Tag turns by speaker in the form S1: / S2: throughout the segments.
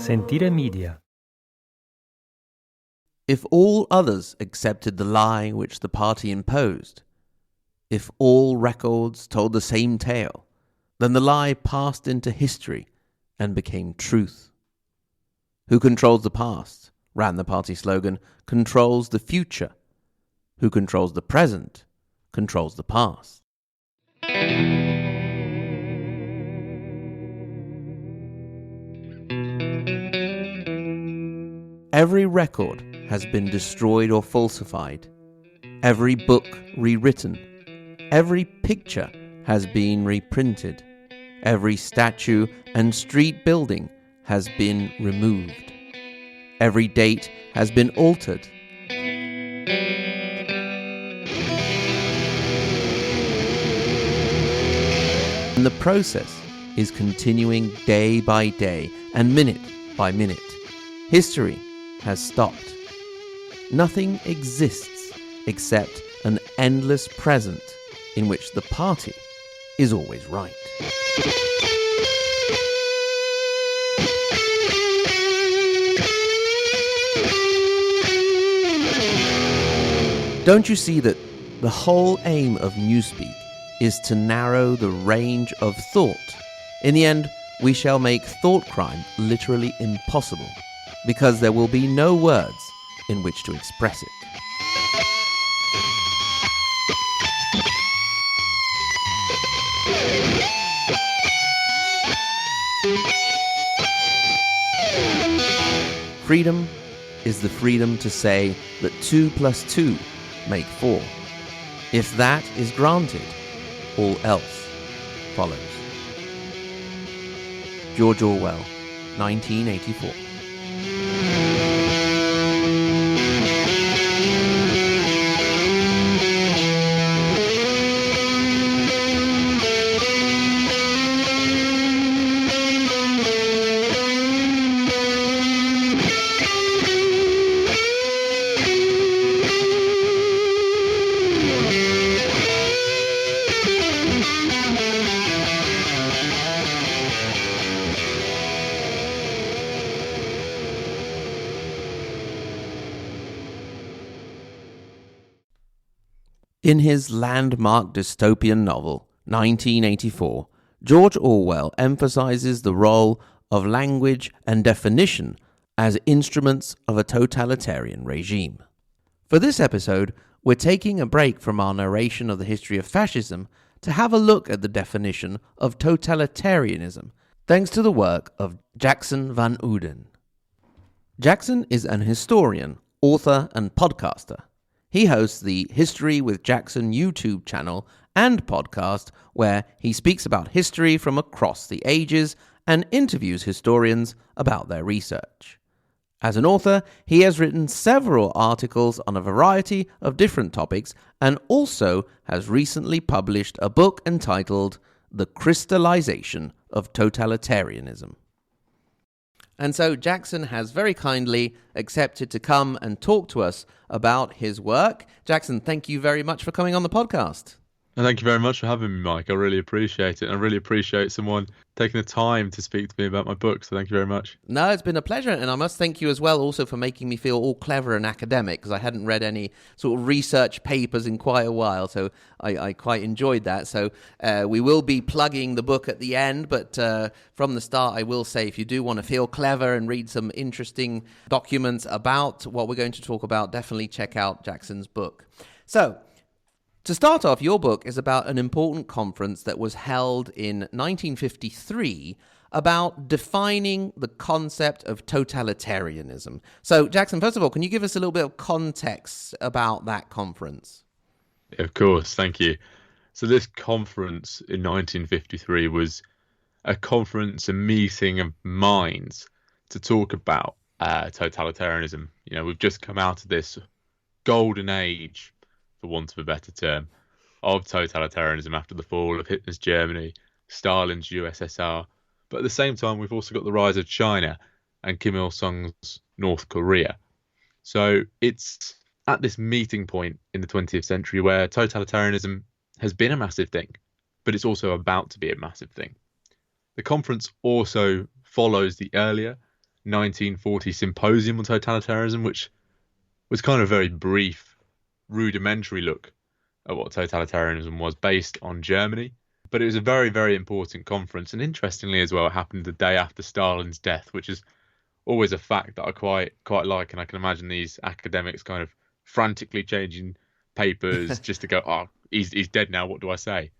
S1: Sentire Media.
S2: If all others accepted the lie which the party imposed, if all records told the same tale, then the lie passed into history and became truth. Who controls the past, ran the party slogan, controls the future. Who controls the present, controls the past. Every record has been destroyed or falsified, every book rewritten, every picture has been reprinted, every statue and street building has been removed, every date has been altered. And the process is continuing day by day and minute by minute. History has stopped. Nothing exists except an endless present in which the party is always right. Don't you see that the whole aim of Newspeak is to narrow the range of thought? In the end, we shall make thought crime literally impossible, because there will be no words in which to express it. Freedom is the freedom to say that 2 + 2 make 4. If that is granted, all else follows. George Orwell, 1984. In his landmark dystopian novel, 1984, George Orwell emphasizes the role of language and definition as instruments of a totalitarian regime. For this episode, we're taking a break from our narration of the history of fascism to have a look at the definition of totalitarianism, thanks to the work of Jackson Van Uden. Jackson is an historian, author, and podcaster. He hosts the History with Jackson YouTube channel and podcast, where he speaks about history from across the ages and interviews historians about their research. As an author, he has written several articles on a variety of different topics and also has recently published a book entitled The Crystallisation of Totalitarianism. And so Jackson has very kindly accepted to come and talk to us about his work. Jackson, thank you very much for coming on the podcast.
S3: And thank you very much for having me, Mike. I really appreciate it. I really appreciate someone taking the time to speak to me about my book. So thank you very much.
S2: No, it's been a pleasure. And I must thank you as well also for making me feel all clever and academic, because I hadn't read any sort of research papers in quite a while. So I quite enjoyed that. So we will be plugging the book at the end. But from the start, I will say, if you do want to feel clever and read some interesting documents about what we're going to talk about, definitely check out Jackson's book. So, to start off, your book is about an important conference that was held in 1953 about defining the concept of totalitarianism. So, Jackson, first of all, can you give us a little bit of context about that conference?
S3: Of course, thank you. So this conference in 1953 was a conference, a meeting of minds to talk about totalitarianism. You know, we've just come out of this golden age, for want of a better term, of totalitarianism after the fall of Hitler's Germany, Stalin's USSR. But at the same time, we've also got the rise of China and Kim Il-sung's North Korea. So it's at this meeting point in the 20th century where totalitarianism has been a massive thing, but it's also about to be a massive thing. The conference also follows the earlier 1940 Symposium on Totalitarianism, which was kind of a very brief, rudimentary look at what totalitarianism was based on Germany. But it was a very, very important conference. And interestingly as well, it happened the day after Stalin's death, which is always a fact that I quite like. And I can imagine these academics kind of frantically changing papers just to go, oh, he's dead now. What do I say?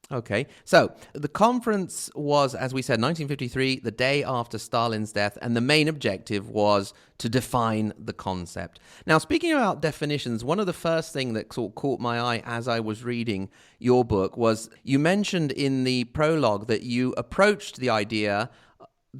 S2: Okay, so the conference was, as we said, 1953, the day after Stalin's death, and the main objective was to define the concept. Now, speaking about definitions, one of the first things that sort of caught my eye as I was reading your book was you mentioned in the prologue that you approached the idea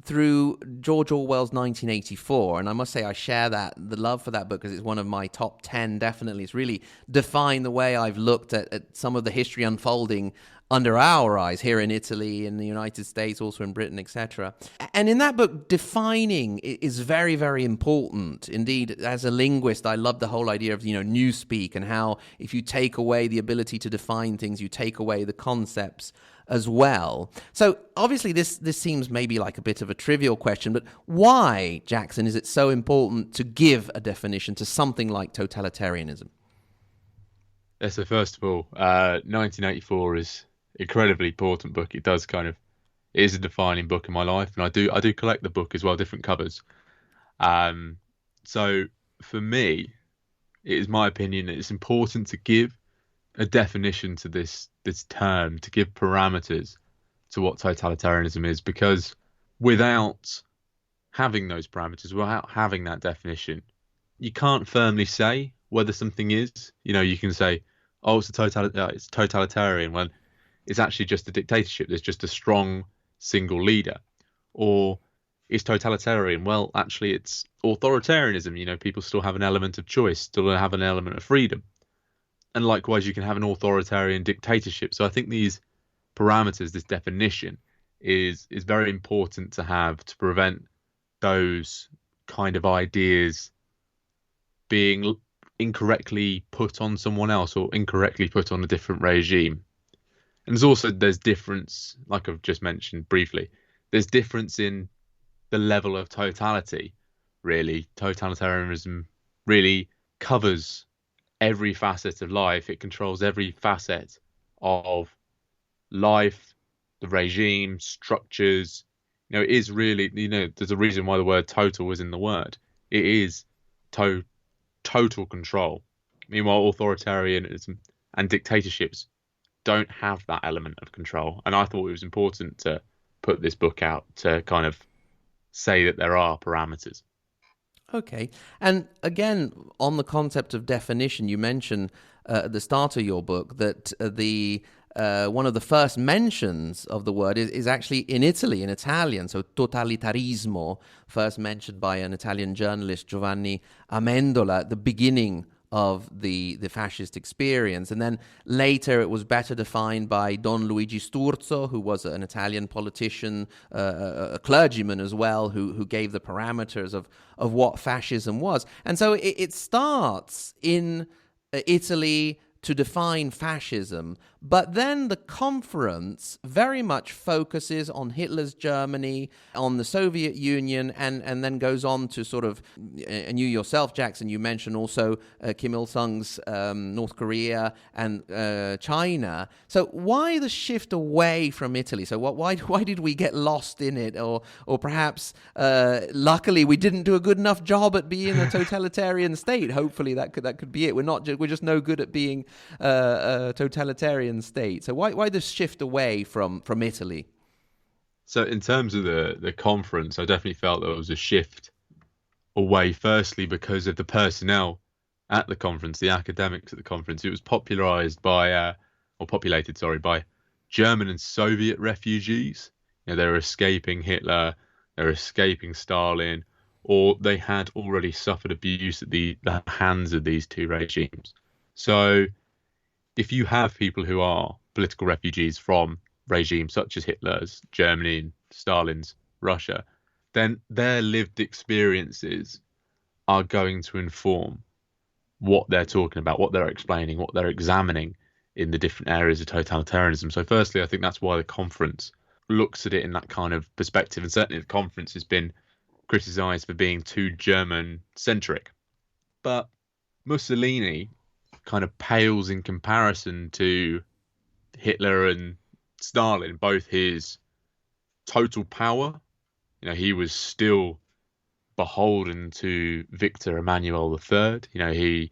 S2: through George Orwell's 1984, and I must say I share the love for that book because it's one of my top 10, definitely. It's really defined the way I've looked at some of the history unfolding under our eyes here in Italy, in the United States, also in Britain, etc. And in that book, defining is very, very important. Indeed, as a linguist, I love the whole idea of, newspeak, and how if you take away the ability to define things, you take away the concepts as well. So obviously this seems maybe like a bit of a trivial question, but why, Jackson, is it so important to give a definition to something like totalitarianism?
S3: Yeah, so first of all, 1984 is incredibly important book. It is a defining book in my life, and I do collect the book as well, different covers. So for me, it is my opinion that it's important to give a definition to this term, to give parameters to what totalitarianism is, because without having those parameters, without having that definition, you can't firmly say whether something is. You can say, oh, it's totalitarian, when it's actually just a dictatorship. There's just a strong single leader. Or it's totalitarian. Well, actually, it's authoritarianism. People still have an element of choice, still have an element of freedom. And likewise, you can have an authoritarian dictatorship. So I think these parameters, this definition, is very important to have to prevent those kind of ideas being incorrectly put on someone else or incorrectly put on a different regime. And there's difference, like I've just mentioned briefly, there's difference in the level of totality, really. Totalitarianism really covers every facet of life. It controls every facet of life, the regime, structures. It is really, there's a reason why the word total was in the word. It is total control. Meanwhile, authoritarianism and dictatorships don't have that element of control. And I thought it was important to put this book out to kind of say that there are parameters.
S2: Okay. And again, on the concept of definition, you mentioned at the start of your book that one of the first mentions of the word is actually in Italy, in Italian. So totalitarismo, first mentioned by an Italian journalist, Giovanni Amendola, at the beginning of the fascist experience. And then later it was better defined by Don Luigi Sturzo, who was an Italian politician, a clergyman as well, who gave the parameters of what fascism was. And so it starts in Italy to define fascism, but then the conference very much focuses on Hitler's Germany, on the Soviet Union, and then goes on to sort of, and you yourself, Jackson, you mentioned also Kim Il-sung's North Korea and China. So why the shift away from Italy? So why did we get lost in it? Or perhaps, luckily, we didn't do a good enough job at being a totalitarian state. Hopefully that could be it. We're just no good at being a totalitarian state. So why this shift away from Italy?
S3: So in terms of the conference, I definitely felt there was a shift away, firstly because of the personnel at the conference, the academics at the conference. It was populated by German and Soviet refugees. They were escaping Hitler, they were escaping Stalin, or they had already suffered abuse at the hands of these two regimes. So if you have people who are political refugees from regimes such as Hitler's Germany and Stalin's Russia, then their lived experiences are going to inform what they're talking about, what they're explaining, what they're examining in the different areas of totalitarianism. So firstly, I think that's why the conference looks at it in that kind of perspective. And certainly the conference has been criticised for being too German-centric. But Mussolini kind of pales in comparison to Hitler and Stalin, both his total power. He was still beholden to Victor Emmanuel III.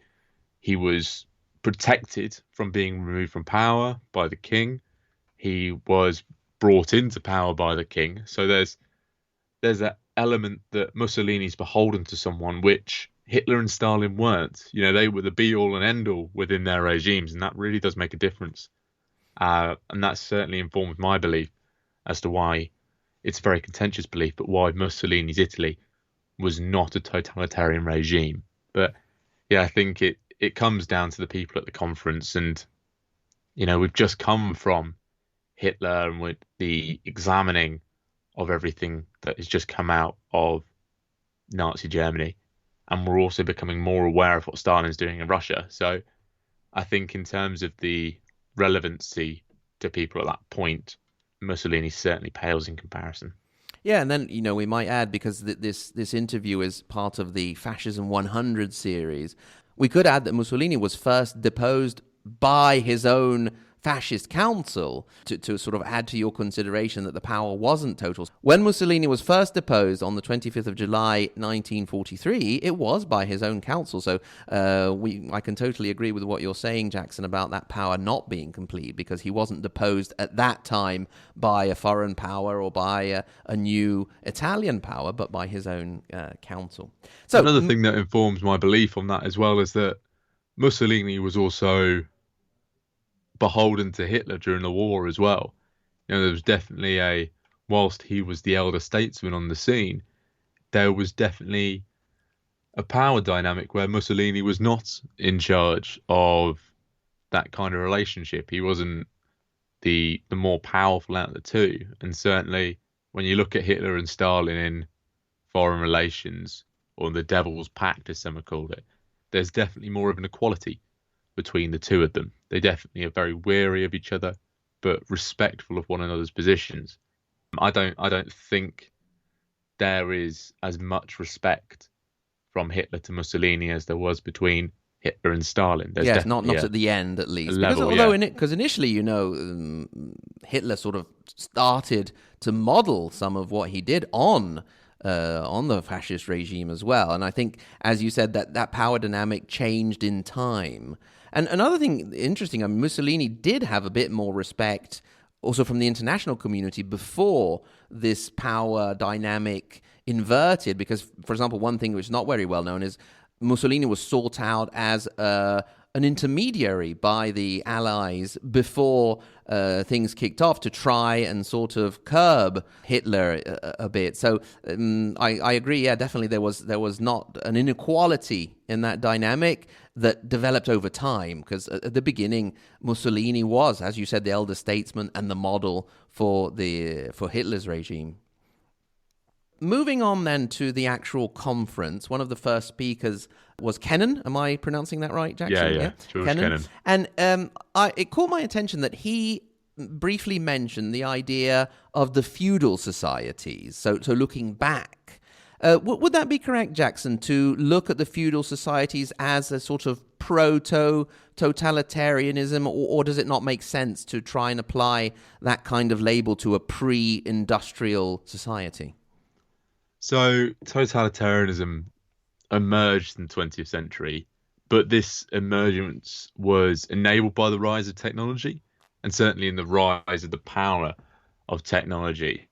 S3: He was protected from being removed from power by the king. He was brought into power by the king. So there's that element that Mussolini's beholden to someone which Hitler and Stalin weren't. They were the be-all and end-all within their regimes, and that really does make a difference. And that certainly informs my belief as to why it's a very contentious belief, but why Mussolini's Italy was not a totalitarian regime. But yeah, I think it comes down to the people at the conference, and we've just come from Hitler and with the examining of everything that has just come out of Nazi Germany, and we're also becoming more aware of what Stalin's doing in Russia. So I think in terms of the relevancy to people at that point, Mussolini certainly pales in comparison.
S2: Yeah, and then, we might add, because this interview is part of the Fascism 100 series, we could add that Mussolini was first deposed by his own fascist council to sort of add to your consideration that the power wasn't total. When Mussolini was first deposed on the 25th of July 1943, it was by his own council. So I can totally agree with what you're saying, Jackson, about that power not being complete, because he wasn't deposed at that time by a foreign power or by a new Italian power, but by his own council. So
S3: another thing that informs my belief on that as well is that Mussolini was also beholden to Hitler during the war as well. There was definitely whilst he was the elder statesman on the scene, there was definitely a power dynamic where Mussolini was not in charge of that kind of relationship. He wasn't the more powerful out of the two. And certainly when you look at Hitler and Stalin in foreign relations, or the Devil's Pact, as some have called it, there's definitely more of an equality between the two of them. They definitely are very wary of each other, but respectful of one another's positions. I don't think there is as much respect from Hitler to Mussolini as there was between Hitler and Stalin.
S2: Yes, not at the end, at least. Because initially, Hitler sort of started to model some of what he did on the fascist regime as well. And I think, as you said, that power dynamic changed in time. And another thing interesting, Mussolini did have a bit more respect also from the international community before this power dynamic inverted, because, for example, one thing which is not very well known is Mussolini was sought out as an intermediary by the Allies before things kicked off to try and sort of curb Hitler a bit. So I agree. Yeah, definitely there was not an inequality in that dynamic that developed over time, because at the beginning Mussolini was, as you said, the elder statesman and the model for Hitler's regime. Moving on then to the actual conference, one of the first speakers was Kennan. Am I pronouncing that right, Jackson?
S3: Yeah. George Kennan.
S2: And it caught my attention that he briefly mentioned the idea of the feudal societies. So looking back, would that be correct, Jackson, to look at the feudal societies as a sort of proto-totalitarianism, or does it not make sense to try and apply that kind of label to a pre-industrial society?
S3: So totalitarianism emerged in the 20th century, but this emergence was enabled by the rise of technology, and certainly in the rise of the power of technology.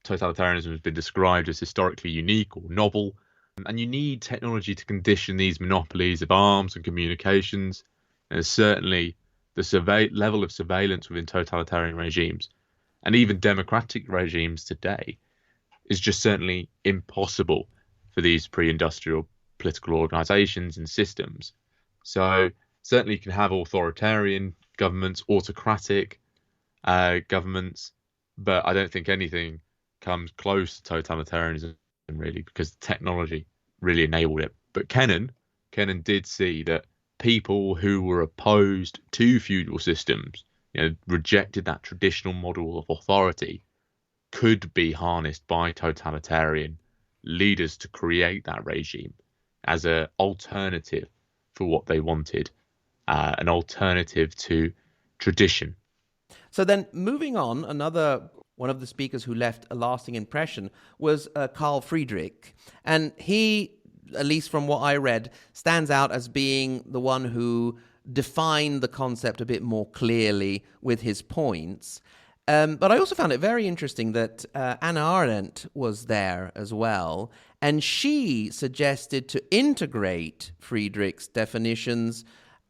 S3: Totalitarianism has been described as historically unique or novel, and you need technology to condition these monopolies of arms and communications. And certainly the level of surveillance within totalitarian regimes, and even democratic regimes today, is just certainly impossible for these pre-industrial political organizations and systems. So certainly you can have authoritarian governments, autocratic governments, but I don't think anything comes close to totalitarianism really, because the technology really enabled it. But Kennan did see that people who were opposed to feudal systems, rejected that traditional model of authority, could be harnessed by totalitarian leaders to create that regime as an alternative for what they wanted, an alternative to tradition.
S2: So then, moving on, another one of the speakers who left a lasting impression was Carl Friedrich. And he, at least from what I read, stands out as being the one who defined the concept a bit more clearly with his points. But I also found it very interesting that Anna Arendt was there as well, and she suggested to integrate Friedrich's definitions,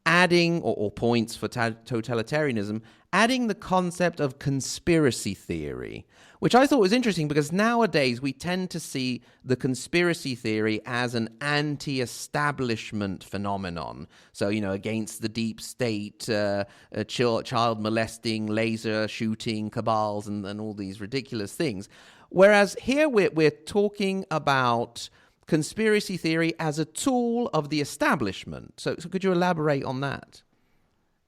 S2: adding, or points for totalitarianism, adding the concept of conspiracy theory, which I thought was interesting because nowadays we tend to see the conspiracy theory as an anti-establishment phenomenon. So, against the deep state, child molesting, laser shooting cabals, and all these ridiculous things. Whereas here we're talking about conspiracy theory as a tool of the establishment. So could you elaborate on that?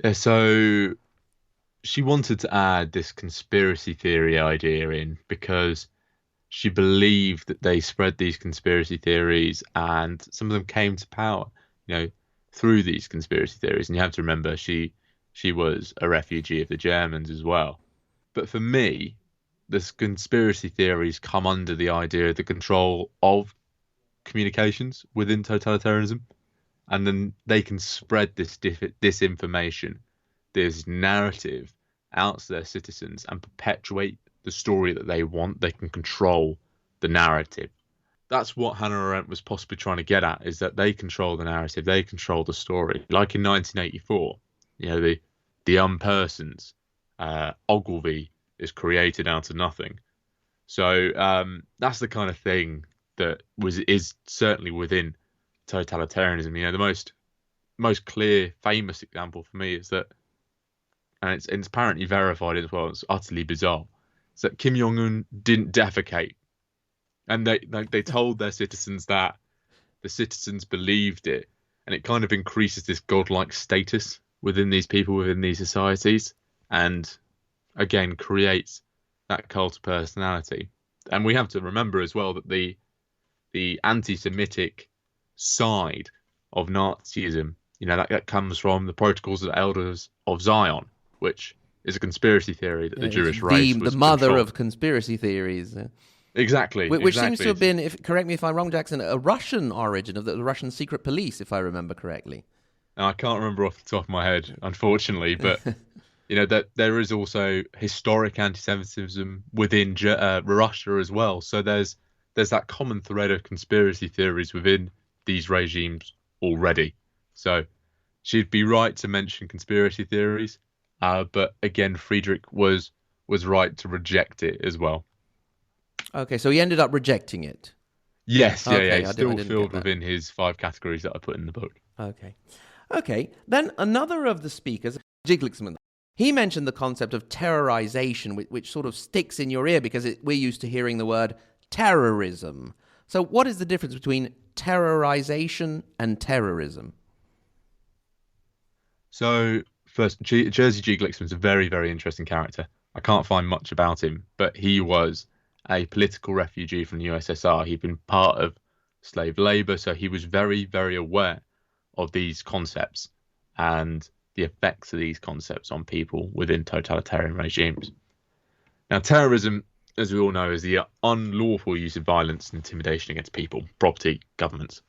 S3: Yeah, so she wanted to add this conspiracy theory idea in because she believed that they spread these conspiracy theories and some of them came to power, through these conspiracy theories. And you have to remember she was a refugee of the Germans as well. But for me, this conspiracy theories come under the idea of the control of communications within totalitarianism, and then they can spread this disinformation, this narrative out to their citizens and perpetuate the story that they want. They can control the narrative. That's what Hannah Arendt was possibly trying to get at, is that they control the narrative, they control the story. Like in 1984, the unpersons, Ogilvy is created out of nothing. So that's the kind of thing that is certainly within totalitarianism. The most clear, famous example for me is that, and it's apparently verified as well, it's utterly bizarre, is that Kim Jong-un didn't defecate. And they told their citizens that. The citizens believed it, and it kind of increases this godlike status within these people, within these societies, and again creates that cult of personality. And we have to remember as well that the anti-Semitic side of Nazism, that comes from the Protocols of the Elders of Zion, which is a conspiracy theory that the Jewish race was
S2: the mother
S3: controlled.
S2: of conspiracy theories.
S3: Exactly.
S2: Which seems to have been, correct me if I'm wrong, Jackson, a Russian origin of the Russian secret police, if I remember correctly.
S3: Now, I can't remember off the top of my head, unfortunately, but that there is also historic anti-Semitism within Russia as well. So there's that common thread of conspiracy theories within these regimes already. So she'd be right to mention conspiracy theories, but again, Friedrich was right to reject it as well.
S2: Okay, so he ended up rejecting it.
S3: Yes, yeah,
S2: Okay,
S3: It's still filled within his 5 categories that I put in the book.
S2: Okay. Then another of the speakers, Jiglicksman, he mentioned the concept of terrorization, which sort of sticks in your ear because we're used to hearing the word terrorism. So what is the difference between terrorization and terrorism?
S3: So first, Jerzy G. Glicksman's a very, very interesting character. I can't find much about him, but he was a political refugee from the USSR. He'd been part of slave labor, so he was very, very aware of these concepts and the effects of these concepts on people within totalitarian regimes. Now, terrorism, as we all know, is the unlawful use of violence and intimidation against people, property, governments.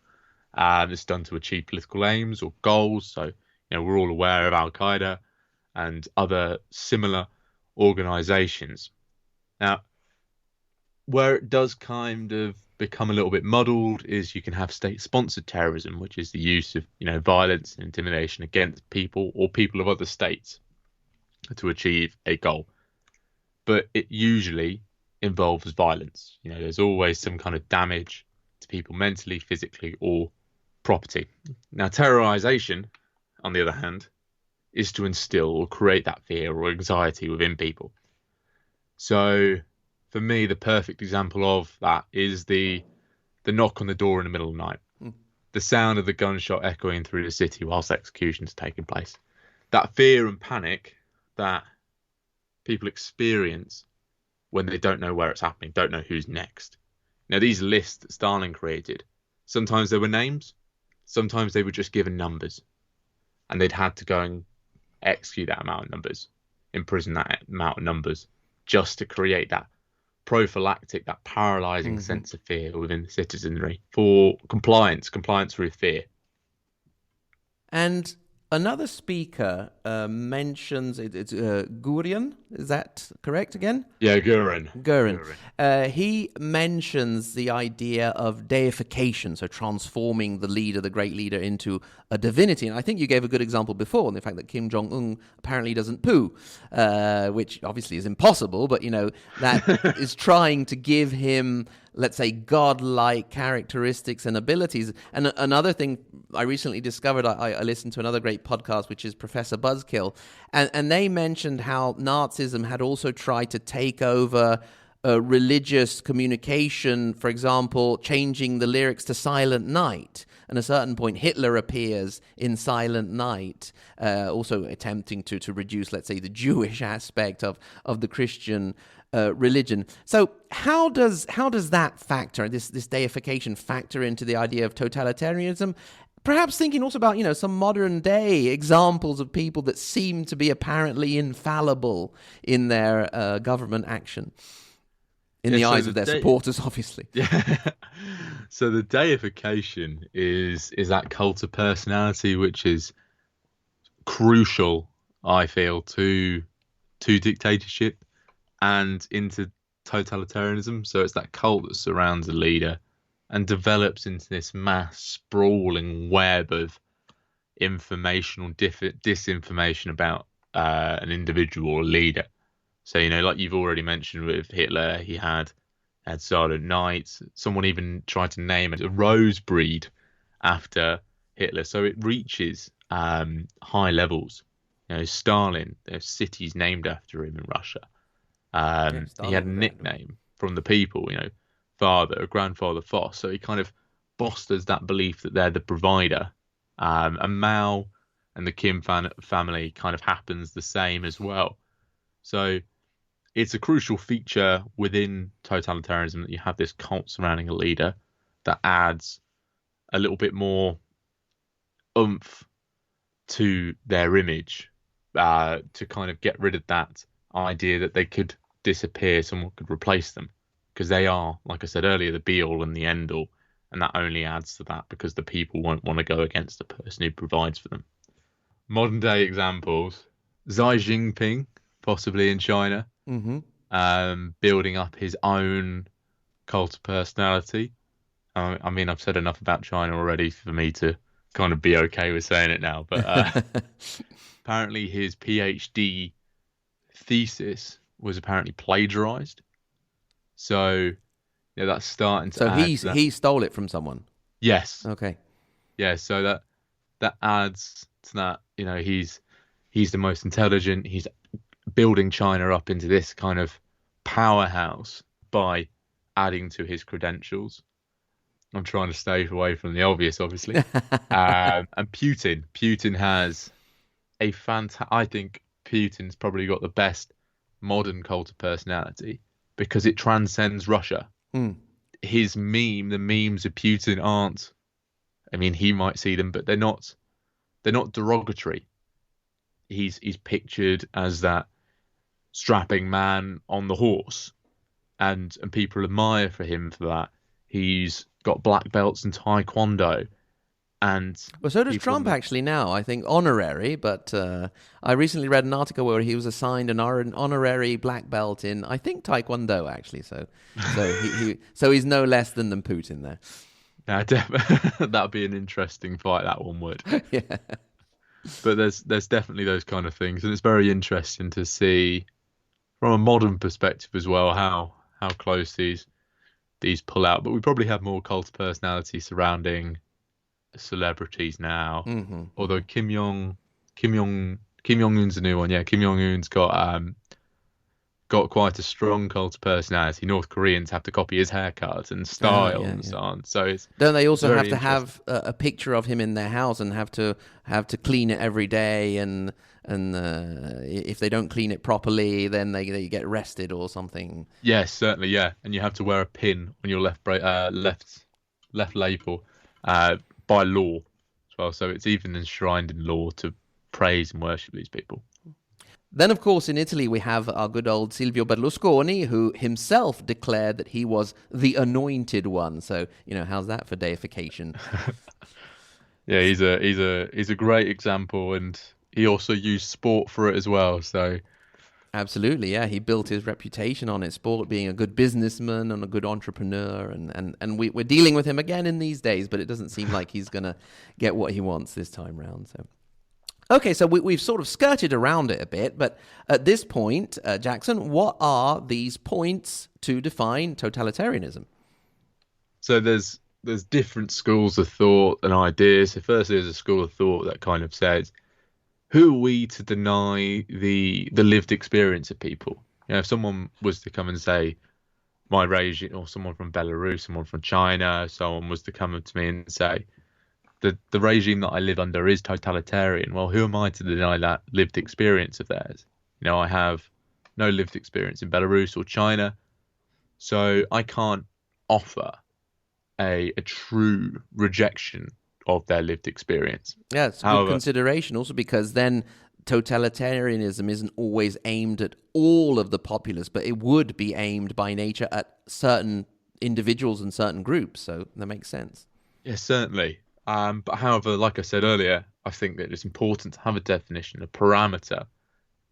S3: And it's done to achieve political aims or goals. So, we're all aware of Al-Qaeda and other similar organizations. Now, where it does kind of become a little bit muddled is you can have state-sponsored terrorism, which is the use of, violence and intimidation against people or people of other states to achieve a goal. But it usually involves violence. There's always some kind of damage to people mentally, physically, or property. Now, terrorization, on the other hand, is to instill or create that fear or anxiety within people. So, for me, the perfect example of that is the knock on the door in the middle of the night. The sound of the gunshot echoing through the city whilst execution's taking place. That fear and panic that people experience when they don't know where it's happening, don't know who's next. Now, these lists that Stalin created, sometimes they were names, sometimes they were just given numbers, and they'd had to go and execute that amount of numbers, imprison that amount of numbers, just to create that prophylactic, that paralyzing sense of fear within the citizenry for compliance with fear.
S2: And another speaker mentions it's Gurion. Is that correct again?
S3: Yeah, Gurin.
S2: He mentions the idea of deification, so transforming the leader, the great leader, into a divinity. And I think you gave a good example before, in the fact that Kim Jong-un apparently doesn't poo, which obviously is impossible, but, that is trying to give him, let's say, godlike characteristics and abilities. And another thing I recently discovered, I listened to another great podcast, which is Professor Buzzkill, and they mentioned how Nazism had also tried to take over religious communication, for example, changing the lyrics to Silent Night. And at a certain point, Hitler appears in Silent Night, also attempting to reduce, let's say, the Jewish aspect of the Christian religion. So how does that factor, this deification, factor into the idea of totalitarianism? Perhaps thinking also about, some modern day examples of people that seem to be apparently infallible in their government action, in the eyes of their supporters, obviously.
S3: Yeah. So the deification is that cult of personality, which is crucial, I feel, to dictatorship and into totalitarianism. So it's that cult that surrounds a leader and develops into this mass sprawling web of informational disinformation about an individual leader. So, like you've already mentioned with Hitler, he had Silent Night. Someone even tried to name it a rose breed after Hitler. So it reaches high levels. Stalin, there's cities named after him in Russia. He had a nickname from the people, grandfather Foss. So he kind of fosters that belief that they're the provider. And Mao and the Kim family kind of happens the same as well. So it's a crucial feature within totalitarianism that you have this cult surrounding a leader that adds a little bit more oomph to their image, to kind of get rid of that idea that they could disappear, someone could replace them, because they are, like I said earlier, the be all and the end all, and that only adds to that because the people won't want to go against the person who provides for them. Modern day examples: Xi Jinping, possibly in China, building up his own cult of personality. I mean, I've said enough about China already for me to kind of be okay with saying it now, but apparently his PhD thesis was apparently plagiarized. So that's starting to.
S2: So he stole it from someone.
S3: Yes.
S2: Okay.
S3: Yeah. So that adds to that. He's the most intelligent. He's building China up into this kind of powerhouse by adding to his credentials. I'm trying to stay away from the obvious, obviously. And Putin has a I think Putin's probably got the best modern cult of personality because it transcends Russia. His the memes of Putin aren't, I mean, he might see them, but they're not derogatory. He's pictured as that strapping man on the horse, and people admire him for that. He's got black belts in Taekwondo, and
S2: so does Trump actually now. I think honorary, but I recently read an article where he was assigned an honorary black belt in, I think, Taekwondo actually. So he's no less than Putin there.
S3: Yeah, that'd be an interesting fight. That one would.
S2: Yeah.
S3: But there's definitely those kind of things, and it's very interesting to see from a modern perspective as well how close these pull out. But we probably have more cult of personality surrounding celebrities now. Although Kim Jong-un's a new one. Yeah, Kim Jong-un's got got quite a strong cult of personality. North Koreans have to copy his haircut and style
S2: Yeah,
S3: and
S2: yeah.
S3: so on. So
S2: Don't they
S3: it's
S2: also have
S3: very
S2: to
S3: interesting.
S2: have a picture of him in their house and have to clean it every day and if they don't clean it properly, then they get arrested or something.
S3: Yes, certainly, yeah. And you have to wear a pin on your left lapel uh, by law as well. So it's even enshrined in law to praise and worship these people.
S2: Then, of course, in Italy, we have our good old Silvio Berlusconi, who himself declared that he was the anointed one. So, how's that for deification?
S3: Yeah, he's a great example, and he also used sport for it as well. So
S2: Absolutely, yeah. He built his reputation on it, sport, being a good businessman and a good entrepreneur. And we're dealing with him again in these days, but it doesn't seem like he's going to get what he wants this time round. So. Okay, so we've sort of skirted around it a bit, but at this point, Jackson, what are these points to define totalitarianism?
S3: so there's different schools of thought and ideas. So firstly, there's a school of thought that kind of says, who are we to deny the lived experience of people? If someone was to come and say my regime, or someone from Belarus, someone from China, someone was to come up to me and say the regime that I live under is totalitarian. Well, who am I to deny that lived experience of theirs? I have no lived experience in Belarus or China, so I can't offer a true rejection of their lived experience.
S2: Yeah, it's a good
S3: However,
S2: consideration also because then totalitarianism isn't always aimed at all of the populace, but it would be aimed by nature at certain individuals and certain groups. So that makes sense.
S3: yes, certainly. But however, like I said earlier, I think that it's important to have a definition, a parameter,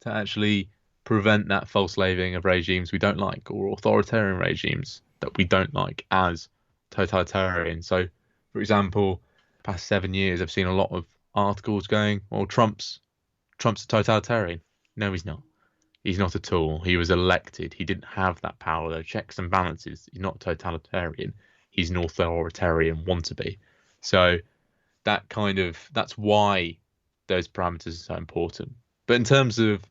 S3: to actually prevent that false labeling of regimes we don't like or authoritarian regimes that we don't like as totalitarian. So, for example, past 7 years, I've seen a lot of articles going, well, Trump's a totalitarian. No, he's not. He's not at all. He was elected. He didn't have that power. There are checks and balances. He's not totalitarian. He's an authoritarian wannabe. So that's why those parameters are so important. But in terms of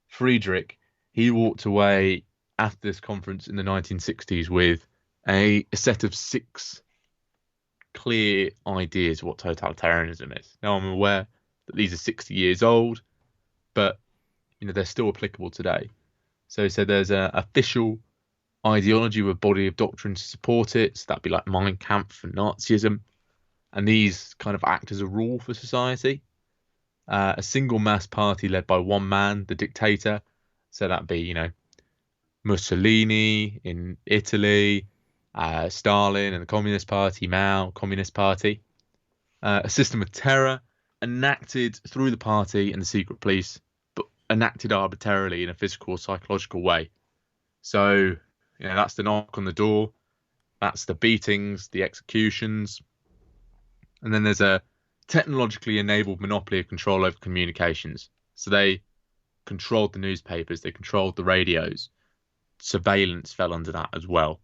S3: Friedrich, he walked away after this conference in the 1960s with a set of 6 clear ideas of what totalitarianism is. Now, I'm aware that these are 60 years old, but they're still applicable today. So he said there's an official ideology with a body of doctrine to support it. So that'd be like Mein Kampf and Nazism. And these kind of act as a rule for society. A single mass party led by one man, the dictator. So that'd be, Mussolini in Italy, Stalin and the Communist Party, Mao, Communist Party. A system of terror enacted through the party and the secret police, but enacted arbitrarily in a physical or psychological way. So, that's the knock on the door. That's the beatings, the executions. And then there's a technologically enabled monopoly of control over communications. So they controlled the newspapers, they controlled the radios. Surveillance fell under that as well.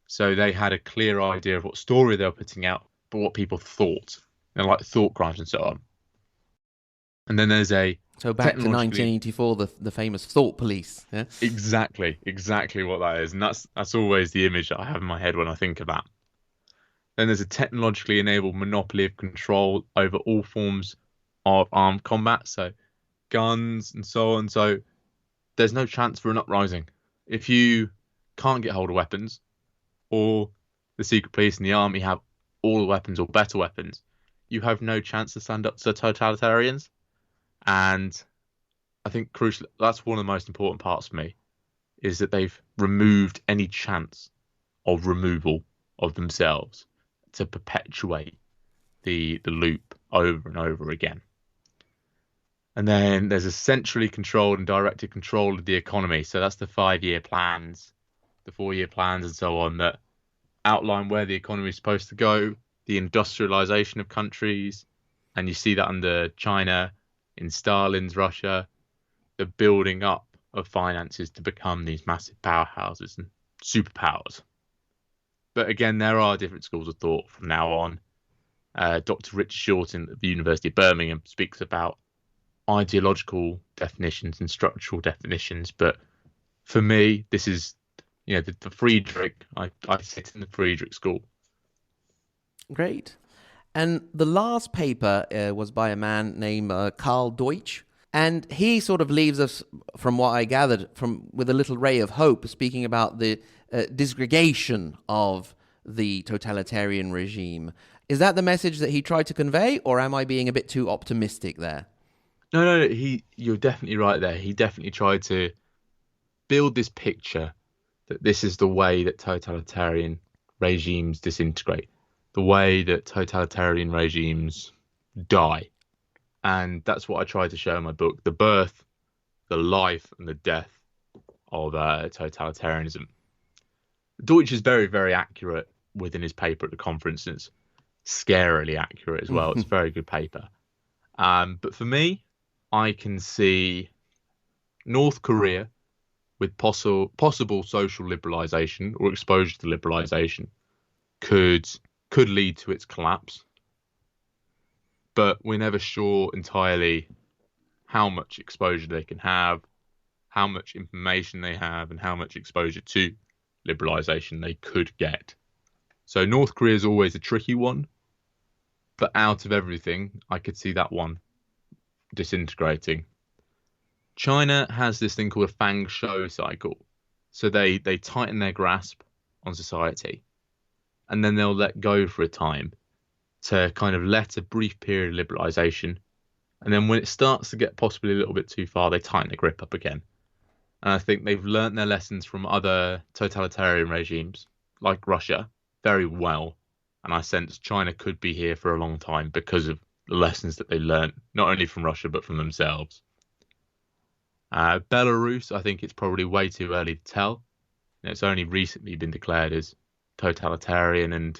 S3: So they had a clear idea of what story they were putting out, but what people thought, like thought crimes and so on. And then there's a
S2: So back to 1984, the famous thought police. Yeah?
S3: Exactly what that is, and that's always the image that I have in my head when I think of that. Then there's a technologically enabled monopoly of control over all forms of armed combat, so guns and so on. So there's no chance for an uprising. If you can't get hold of weapons, or the secret police and the army have all the weapons or better weapons, you have no chance to stand up to the totalitarians. And I think crucially, that's one of the most important parts for me, is that they've removed any chance of removal of themselves to perpetuate the loop over and over again. And then there's a centrally controlled and directed control of the economy. So that's the 5-year plans, the 4-year plans, and so on, that outline where the economy is supposed to go, the industrialization of countries. And you see that under China, in Stalin's Russia, the building up of finances to become these massive powerhouses and superpowers. But again, there are different schools of thought from now on. Dr. Richard Shorten at the University of Birmingham speaks about ideological definitions and structural definitions, but For me, this is, the Friedrich. I sit in the Friedrich school.
S2: Great. And the last paper was by a man named Karl Deutsch. And he sort of leaves us, from what I gathered, with a little ray of hope, speaking about the disgregation of the totalitarian regime. Is that the message that he tried to convey, or am I being a bit too optimistic there?
S3: No, you're definitely right there. He definitely tried to build this picture that this is the way that totalitarian regimes disintegrate, the way that totalitarian regimes die. And that's what I tried to show in my book, the birth, the life, and the death of totalitarianism. Deutsch is very, very accurate within his paper at the conference, and it's scarily accurate as well. It's a very good paper. But for me, I can see North Korea with possible social liberalization or exposure to liberalization could lead to its collapse. But we're never sure entirely how much exposure they can have, how much information they have, and how much exposure to liberalization they could get. So North Korea is always a tricky one, but out of everything, I could see that one disintegrating. China has this thing called a Fang Shou cycle. So they tighten their grasp on society, and then they'll let go for a time to kind of let a brief period of liberalization. And then when it starts to get possibly a little bit too far, they tighten the grip up again. And I think they've learnt their lessons from other totalitarian regimes like Russia very well. And I sense China could be here for a long time because of the lessons that they learnt, not only from Russia, but from themselves. Belarus, I think it's probably way too early to tell. It's only recently been declared as totalitarian, and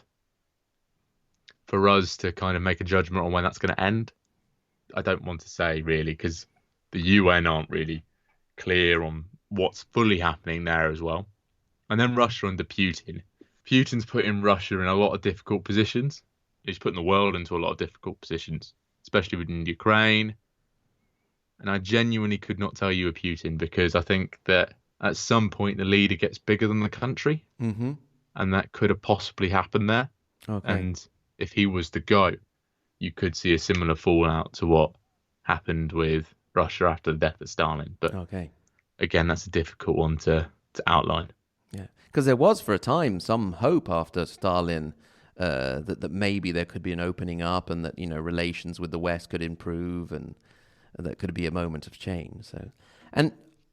S3: for us to kind of make a judgment on when that's going to end, I don't want to say really, because the UN aren't really clear on what's fully happening there as well. And then Russia under Putin. Putin's putting Russia in a lot of difficult positions. He's putting the world into a lot of difficult positions, especially within Ukraine. And I genuinely could not tell you a Putin, because I think that at some point the leader gets bigger than the country.
S2: Mm-hmm.
S3: And that could have possibly happened there.
S2: Okay.
S3: And if he was to go, you could see a similar fallout to what happened with Russia after the death of Stalin. But again, that's a difficult one to outline.
S2: Yeah, because there was for a time some hope after Stalin that maybe there could be an opening up, and that relations with the West could improve, and that could be a moment of change. So, and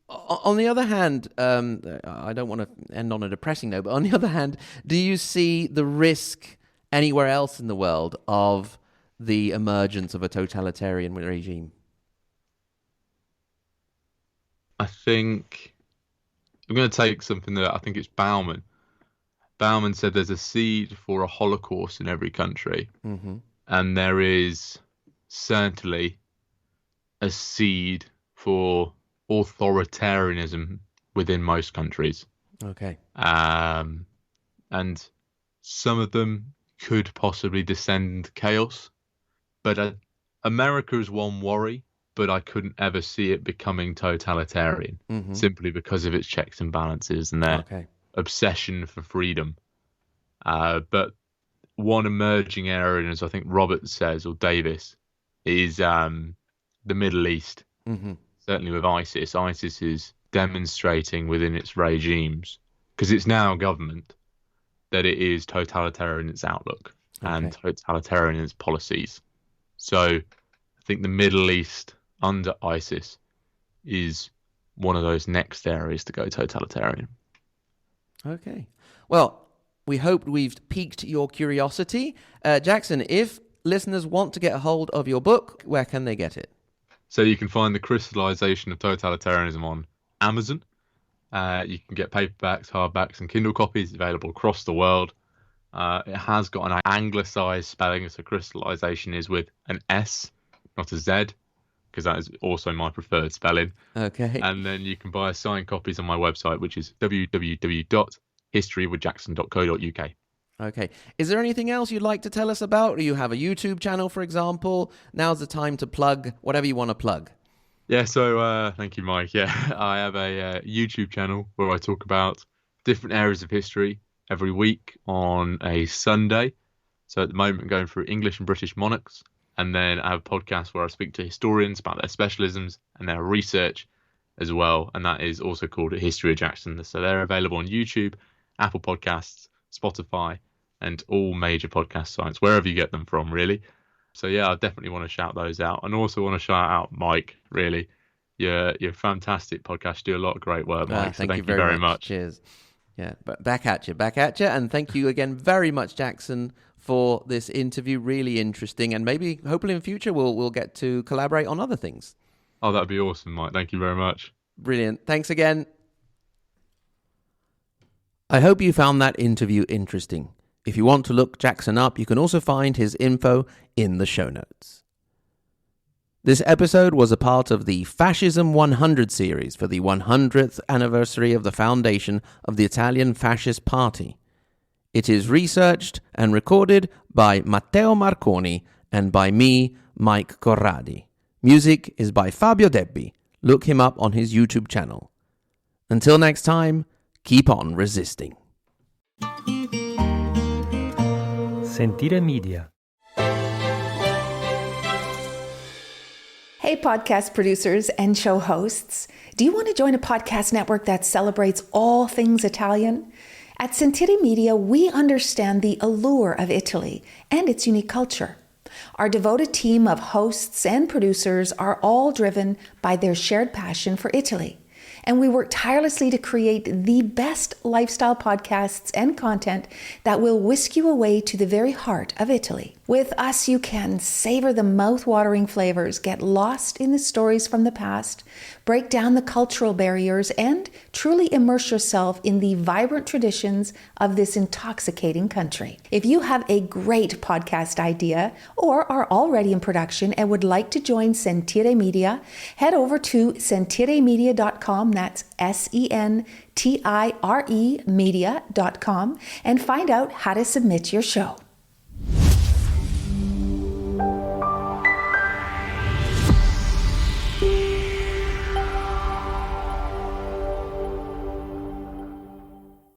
S2: on the other hand, I don't want to end on a depressing note, but on the other hand, do you see the risk anywhere else in the world of the emergence of a totalitarian regime?
S3: I think I'm going to take something that I think it's Bauman. Bauman said there's a seed for a Holocaust in every country.
S2: Mm-hmm.
S3: And there is certainly a seed for authoritarianism within most countries.
S2: Okay.
S3: And some of them could possibly descend into chaos. But America is one worry, but I couldn't ever see it becoming totalitarian, simply because of its checks and balances and their obsession for freedom. But one emerging area, as I think Robert says, or Davis, is the Middle East.
S2: Mm-hmm.
S3: Certainly with ISIS. ISIS is demonstrating within its regimes, because it's now government, that it is totalitarian in its outlook and totalitarian in its policies. So I think the Middle East under ISIS is one of those next areas to go totalitarian.
S2: Okay. Well, we hope we've piqued your curiosity. Jackson, if listeners want to get a hold of your book, where can they get it?
S3: So you can find The Crystallisation of Totalitarianism on Amazon. You can get paperbacks, hardbacks, and Kindle copies available across the world. It has got an anglicised spelling, so crystallisation is with an S, not a Z, because that is also my preferred spelling.
S2: Okay.
S3: And then you can buy signed copies on my website, which is www.historywithjackson.co.uk.
S2: Okay. Is there anything else you'd like to tell us about? Do you have a YouTube channel, for example? Now's the time to plug whatever you want to plug.
S3: Yeah, so thank you, Mike. Yeah, I have a YouTube channel where I talk about different areas of history every week on a Sunday. So at the moment, I'm going through English and British monarchs. And then I have a podcast where I speak to historians about their specialisms and their research as well. And that is also called A History of Jackson. So they're available on YouTube, Apple Podcasts, Spotify, and all major podcast sites, wherever you get them from, really. So yeah, I definitely want to shout those out. And also want to shout out Mike, really. You're a fantastic podcast. You do a lot of great work, Mike.
S2: Thank you very much. Cheers. Yeah, but back at you. And thank you again very much, Jackson, for this interview. Really interesting, and maybe, hopefully, in future we'll get to collaborate on other things.
S3: Oh, that'd be awesome, Mike. Thank you very much.
S2: Brilliant. Thanks again. I hope you found that interview interesting. If you want to look Jackson up, you can also find his info in the show notes. This episode was a part of the Fascism 100 series for the 100th anniversary of the foundation of the Italian Fascist Party. It is researched and recorded by Matteo Marconi and by me, Mike Corradi. Music is by Fabio Debbi. Look him up on his YouTube channel. Until next time, keep on resisting.
S1: Sentire Media.
S4: Hey, podcast producers and show hosts. Do you want to join a podcast network that celebrates all things Italian? At Sentire Media, we understand the allure of Italy and its unique culture. Our devoted team of hosts and producers are all driven by their shared passion for Italy. And we work tirelessly to create the best lifestyle podcasts and content that will whisk you away to the very heart of Italy. With us, you can savor the mouth-watering flavors, get lost in the stories from the past, break down the cultural barriers, and truly immerse yourself in the vibrant traditions of this intoxicating country. If you have a great podcast idea or are already in production and would like to join Sentire Media, head over to sentiremedia.com, that's SENTIRE media.com, and find out how to submit your show.